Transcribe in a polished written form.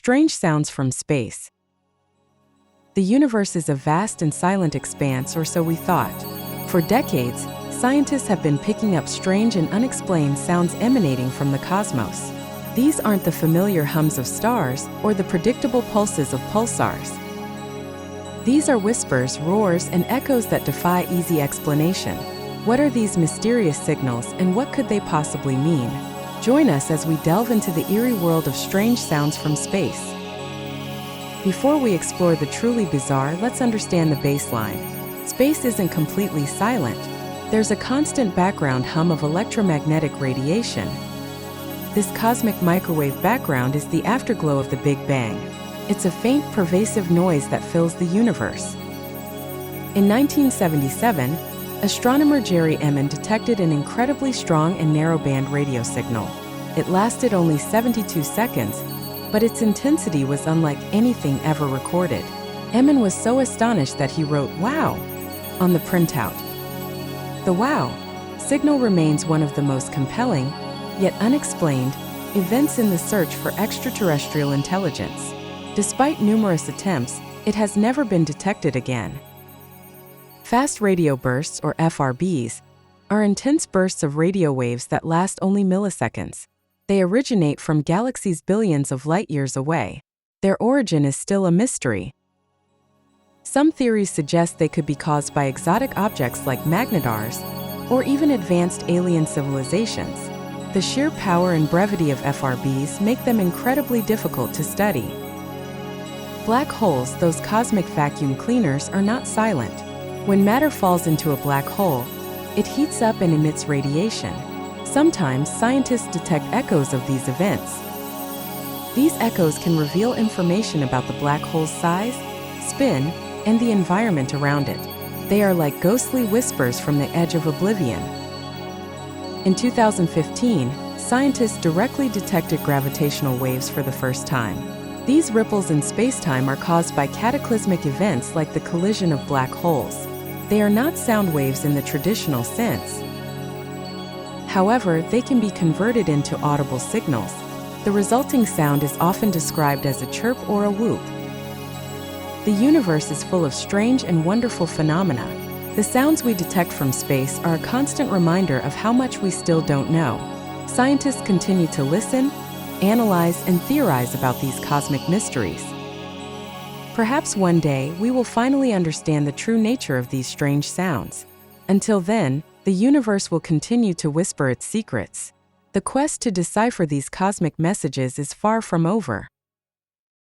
Strange sounds from space. The universe is a vast and silent expanse, or so we thought. For decades, scientists have been picking up strange and unexplained sounds emanating from the cosmos. These aren't the familiar hums of stars or the predictable pulses of pulsars. These are whispers, roars, and echoes that defy easy explanation. What are these mysterious signals, and what could they possibly mean? Join us as we delve into the eerie world of strange sounds from space. Before we explore the truly bizarre, let's understand the baseline. Space isn't completely silent. There's a constant background hum of electromagnetic radiation. This cosmic microwave background is the afterglow of the Big Bang. It's a faint, pervasive noise that fills the universe. In 1977, astronomer Jerry Emmon detected an incredibly strong and narrow-band radio signal. It lasted only 72 seconds, but its intensity was unlike anything ever recorded. Emmon was so astonished that he wrote, "Wow," on the printout. The "wow" signal remains one of the most compelling, yet unexplained, events in the search for extraterrestrial intelligence. Despite numerous attempts, it has never been detected again. Fast radio bursts, or FRBs, are intense bursts of radio waves that last only milliseconds. They originate from galaxies billions of light-years away. Their origin is still a mystery. Some theories suggest they could be caused by exotic objects like magnetars, or even advanced alien civilizations. The sheer power and brevity of FRBs make them incredibly difficult to study. Black holes, those cosmic vacuum cleaners, are not silent. When matter falls into a black hole, it heats up and emits radiation. Sometimes scientists detect echoes of these events. These echoes can reveal information about the black hole's size, spin, and the environment around it. They are like ghostly whispers from the edge of oblivion. In 2015, scientists directly detected gravitational waves for the first time. These ripples in spacetime are caused by cataclysmic events like the collision of black holes. They are not sound waves in the traditional sense. However, they can be converted into audible signals. The resulting sound is often described as a chirp or a whoop. The universe is full of strange and wonderful phenomena. The sounds we detect from space are a constant reminder of how much we still don't know. Scientists continue to listen, analyze, and theorize about these cosmic mysteries. Perhaps one day we will finally understand the true nature of these strange sounds. Until then, the universe will continue to whisper its secrets. The quest to decipher these cosmic messages is far from over.